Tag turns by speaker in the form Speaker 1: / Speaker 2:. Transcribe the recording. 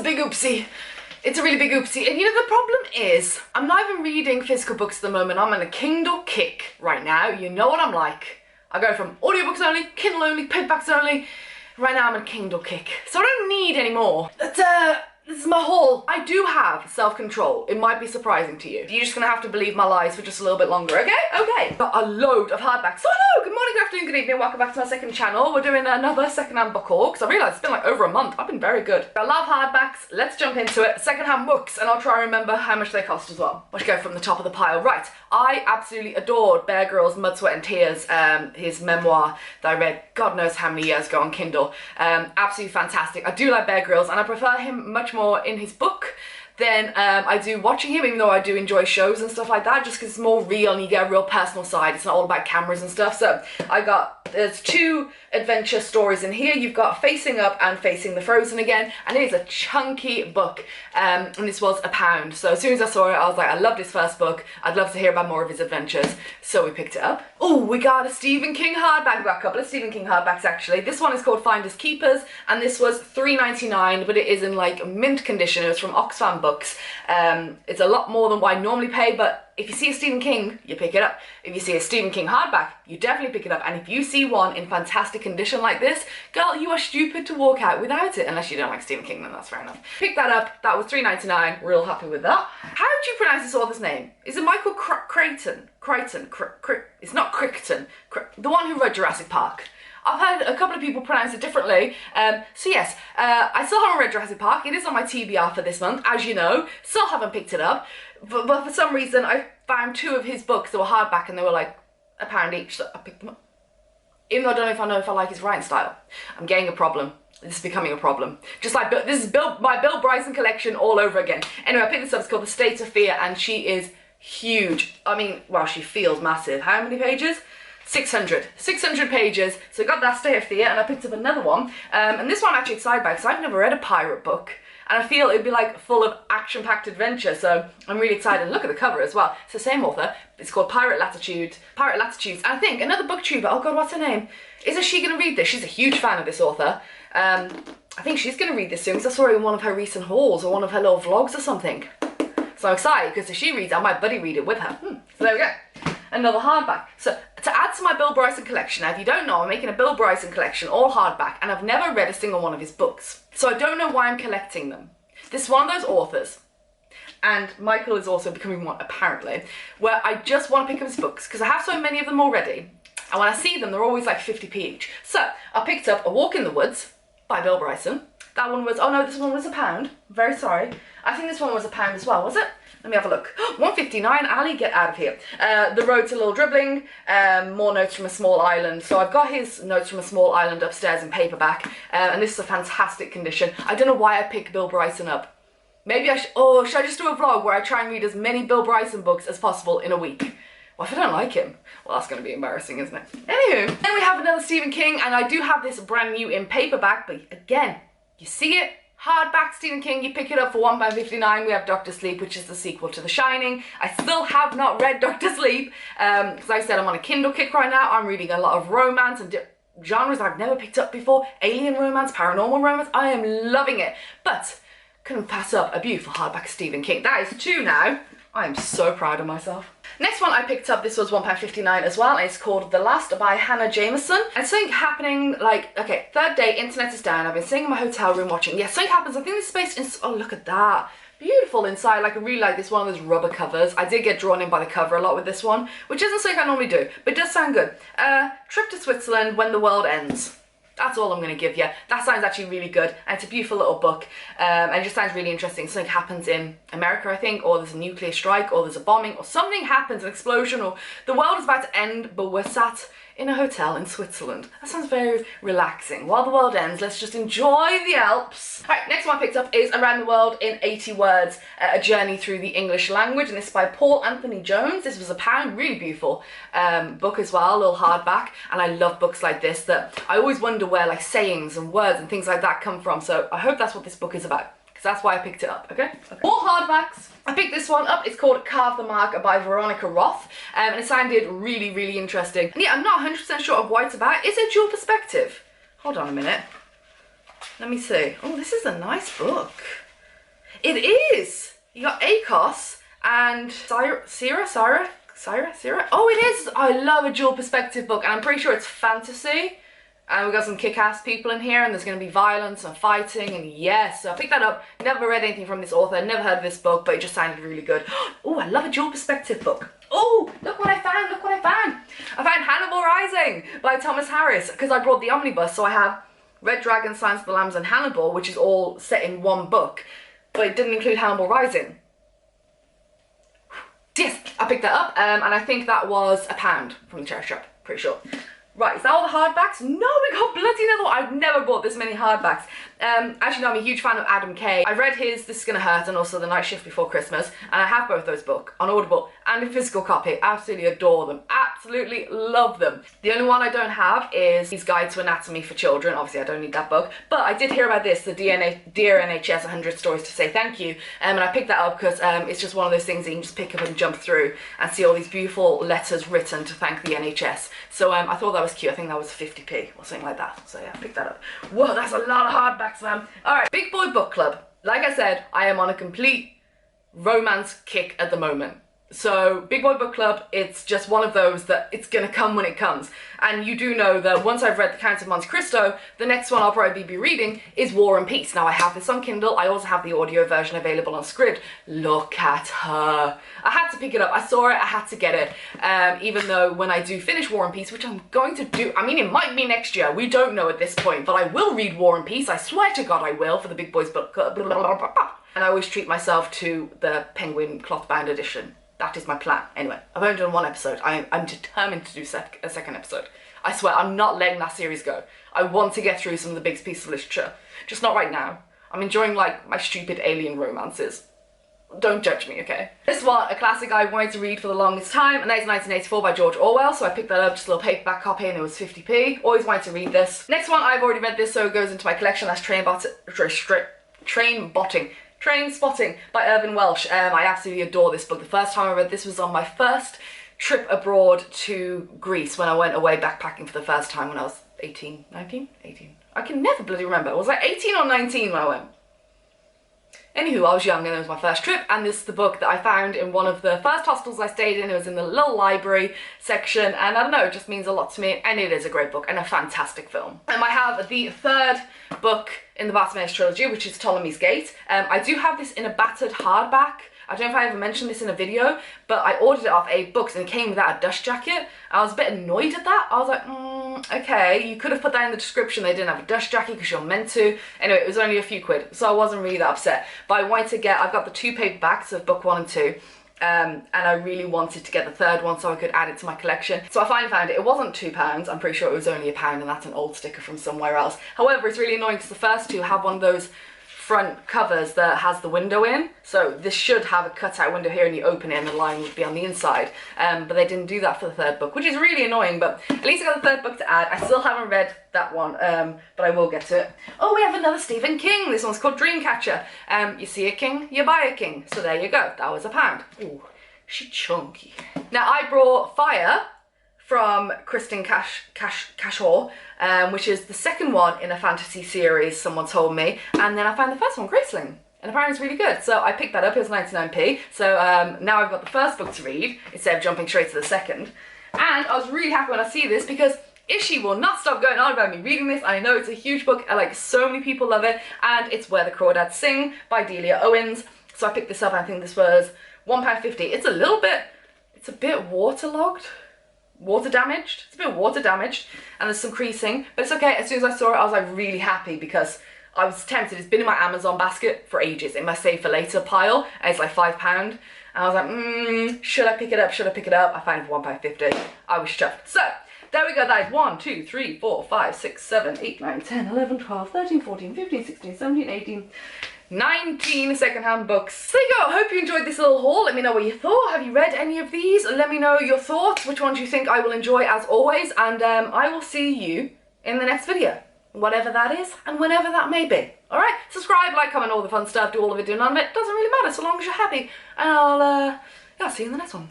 Speaker 1: big oopsie. It's a really big oopsie. And you know, the problem is, I'm not even reading physical books at the moment. I'm on a Kindle kick right now. You know what I'm like. I go from audiobooks only, Kindle only, paperbacks only. Right now I'm on a Kindle kick. So I don't need any more. But, this is my haul. I do have self-control. It might be surprising to you. You're just gonna have to believe my lies for just a little bit longer, okay? Okay. Got a load of hardbacks. So hello, good morning, good afternoon, good evening. Welcome back to my second channel. We're doing another secondhand book haul, because I realised it's been like over a month. I've been very good. I love hardbacks. Let's jump into it. Secondhand books, and I'll try and remember how much they cost as well. Let's go from the top of the pile. Right. I absolutely adored Bear Grylls' Mud, Sweat and Tears, his memoir that I read God knows how many years ago on Kindle. Absolutely fantastic. I do like Bear Grylls, and I prefer him much more in his book than I do watching him, even though I do enjoy shows and stuff like that, just because it's more real and you get a real personal side. It's not all about cameras and stuff. So there's two adventure stories in here. You've got Facing Up and Facing the Frozen Again, and it is a chunky book, and this was £1. So as soon as I saw it, I was like, I loved his first book. I'd love to hear about more of his adventures. So we picked it up. Oh, we got a Stephen King hardback. We got a couple of Stephen King hardbacks actually. This one is called Finders Keepers, and this was £3.99, but it is in like mint condition. It was from Oxfam Books. It's a lot more than what I normally pay, but if you see a Stephen King, you pick it up. If you see a Stephen King hardback, you definitely pick it up. And if you see one in fantastic condition like this, girl, you are stupid to walk out without it. Unless you don't like Stephen King, then that's fair enough. Pick that up. That was £3.99. Real happy with that. How do you pronounce this author's name? Is it Michael Crichton? It's not Crichton. The one who wrote Jurassic Park. I've heard a couple of people pronounce it differently. So yes, I still haven't read Jurassic Park. It is on my TBR for this month, as you know. Still haven't picked it up. But for some reason, I found two of his books that were hardback and they were like £1 each, so I picked them up. Even though I don't know if I like his writing style. I'm getting a problem. This is becoming a problem. Just like, this is my Bill Bryson collection all over again. Anyway, I picked this up. It's called The State of Fear, and she is huge. I mean, well, she feels massive. How many pages? 600 pages. So I got that State of Fear, and I picked up another one, and this one I'm actually excited about because I've never read a pirate book, and I feel it'd be like full of action-packed adventure, so I'm really excited. Look at the cover as well. It's the same author. It's called Pirate Latitudes. And I think another booktuber, oh god, what's her name? Isn't she gonna read this? She's a huge fan of this author. I think she's gonna read this soon because I saw her in one of her recent hauls or one of her little vlogs or something. So I'm excited because if she reads it, I might buddy read it with her. So there we go. Another hardback. So to add to my Bill Bryson collection, now if you don't know, I'm making a Bill Bryson collection, all hardback, and I've never read a single one of his books. So I don't know why I'm collecting them. This is one of those authors, and Michael is also becoming one apparently, where I just want to pick up his books because I have so many of them already, and when I see them, they're always like 50p each. So I picked up A Walk in the Woods by Bill Bryson. That one was, oh no, this one was £1. Very sorry. I think this one was £1 as well, was it? Let me have a look. £1.59, Ali, get out of here. The Road to Little Dribbling, More Notes from a Small Island. So I've got his Notes from a Small Island upstairs in paperback, and this is a fantastic condition. I don't know why I picked Bill Bryson up. Maybe I should, oh, should I just do a vlog where I try and read as many Bill Bryson books as possible in a week? Well, if I don't like him, well, that's going to be embarrassing, isn't it? Anywho, then we have another Stephen King, and I do have this brand new in paperback, but again, you see it? Hardback Stephen King, you pick it up for £1.59. We have Dr. Sleep, which is the sequel to The Shining. I still have not read Dr. Sleep, because like I said, I'm on a Kindle kick right now. I'm reading a lot of romance and genres I've never picked up before. Alien romance, paranormal romance. I am loving it. But couldn't pass up a beautiful hardback Stephen King. That is 2 now. I am so proud of myself. Next one I picked up, this was £1.59 as well, and it's called The Last by Hannah Jameson. And something happening, like, okay, third day, internet is down, I've been sitting in my hotel room watching, yeah, something happens, I think this space is, oh look at that, beautiful inside, like I really like this one of those rubber covers. I did get drawn in by the cover a lot with this one, which isn't something I normally do, but it does sound good. Trip to Switzerland When the World Ends. That's all I'm going to give you. That sounds actually really good, and it's a beautiful little book, and it just sounds really interesting. Something happens in America, I think, or there's a nuclear strike, or there's a bombing, or something happens, an explosion, or the world is about to end, but we're sat in a hotel in Switzerland. That sounds very relaxing. While the world ends, let's just enjoy the Alps. Alright, next one I picked up is Around the World in 80 Words, A Journey Through the English Language, and this is by Paul Anthony Jones. This was £1, really beautiful book as well, a little hardback, and I love books like this that I always wonder where like sayings and words and things like that come from, so I hope that's what this book is about. That's why I picked it up, okay? More hardbacks. I picked this one up. It's called Carve the Mark by Veronica Roth, and it sounded really, really interesting. And yeah, I'm not 100% sure of what it's about. Is it dual perspective? Hold on a minute. Let me see. Oh, this is a nice book. It is! You got ACOS and Syra? Oh, it is! I love a dual perspective book, and I'm pretty sure it's fantasy. And we got some kick-ass people in here, and there's going to be violence and fighting, and yes, so I picked that up. Never read anything from this author, never heard of this book, but it just sounded really good. Oh, I love a dual perspective book. Oh, look what I found, look what I found. I found Hannibal Rising by Thomas Harris, because I brought the omnibus, so I have Red Dragon, Silence of the Lambs, and Hannibal, which is all set in one book, but it didn't include Hannibal Rising. Yes, I picked that up, and I think that was £1 from the charity shop, pretty sure. Right, is that all the hardbacks? No, we got bloody another one. I've never bought this many hardbacks. As you know, I'm a huge fan of Adam Kay. I've read his This Is Gonna Hurt and also The Night Shift Before Christmas, and I have both those books on Audible and in physical copy. Absolutely adore them. Absolutely love them. The only one I don't have is his Guide to Anatomy for Children. Obviously, I don't need that book. But I did hear about this, the Dear NHS 100 Stories to Say Thank You. And I picked that up because it's just one of those things that you can just pick up and jump through and see all these beautiful letters written to thank the NHS. So I thought that was cute. I think that was 50p or something like that. So yeah, I picked that up. Whoa, that's a lot of hardbacks, man. All right, Big Boy Book Club. Like I said, I am on a complete romance kick at the moment. So Big Boy Book Club, it's just one of those that it's gonna come when it comes. And you do know that once I've read The Count of Monte Cristo, the next one I'll probably be reading is War and Peace. Now I have this on Kindle, I also have the audio version available on Scribd. Look at her. I had to pick it up, I saw it, I had to get it. Even though when I do finish War and Peace, which I'm going to do, I mean it might be next year, we don't know at this point, but I will read War and Peace, I swear to God I will, for the Big Boys Book Club. And I always treat myself to the Penguin cloth bound edition. That is my plan. Anyway, I've only done one episode. I'm determined to do a second episode. I swear, I'm not letting that series go. I want to get through some of the big pieces of literature. Just not right now. I'm enjoying, like, my stupid alien romances. Don't judge me, okay? This one, a classic I wanted to read for the longest time, and that is 1984 by George Orwell, so I picked that up, just a little paperback copy, and it was 50p. Always wanted to read this. Next one, I've already read this, so it goes into my collection. That's Trainspotting by Irvine Welsh. I absolutely adore this book. The first time I read this was on my first trip abroad to Greece when I went away backpacking for the first time when I was 18. I can never bloody remember. Was I 18 or 19 when I went? Anywho, I was young and it was my first trip, and this is the book that I found in one of the first hostels I stayed in. It was in the little library section, and I don't know, it just means a lot to me, and it is a great book and a fantastic film. And I have the third book in the Bartimaeus trilogy, which is Ptolemy's Gate. I do have this in a battered hardback. I don't know if I ever mentioned this in a video, but I ordered it off 8 Books and it came without a dust jacket. I was a bit annoyed at that. I was like, okay, you could have put that in the description. They didn't have a dust jacket because you're meant to. Anyway, it was only a few quid, so I wasn't really that upset. But I wanted to get, I've got the 2 paperbacks of book 1 and 2. And I really wanted to get the third one so I could add it to my collection. So I finally found it. It wasn't £2. I'm pretty sure it was only £1, and that's an old sticker from somewhere else. However, it's really annoying because the first 2 have one of those front covers that has the window in, so this should have a cutout window here and you open it and the line would be on the inside, but they didn't do that for the third book, which is really annoying, but at least I got the third book to add. I still haven't read that one, but I will get to it. Oh, we have another Stephen King. This one's called Dreamcatcher. You see a king, you buy a king, so there you go. That was £1. Ooh, she chunky. Now I brought Fire from Kristen Cashore, which is the second one in a fantasy series, someone told me, and then I found the first one, Graceling, and apparently it's really good, so I picked that up. It was 99p, so now I've got the first book to read instead of jumping straight to the second, and I was really happy when I see this because Ishi will not stop going on about me reading this. I know it's a huge book, like so many people love it, and it's Where the Crawdads Sing by Delia Owens, so I picked this up. I think this was £1.50. It's a bit waterlogged. Water damaged. It's a bit water damaged and there's some creasing, but it's okay. As soon as I saw it, I was like really happy because I was tempted. It's been in my Amazon basket for ages, in my save for later pile, and it's like £5. And I was like, should I pick it up? Should I pick it up? I found it for £1.50. I was chuffed. So there we go. That is 1, 2, 3, 4, 5, 6, 7, 8, 9, 10, 11, 12, 13, 14, 15, 16, 17, 18, 19 secondhand books. So there you go. I hope you enjoyed this little haul. Let me know what you thought. Have you read any of these? Let me know your thoughts. Which ones you think I will enjoy, as always. And I will see you in the next video. Whatever that is and whenever that may be. Alright? Subscribe, like, comment, all the fun stuff. Do all of it, do none of it. Doesn't really matter so long as you're happy. And I'll see you in the next one.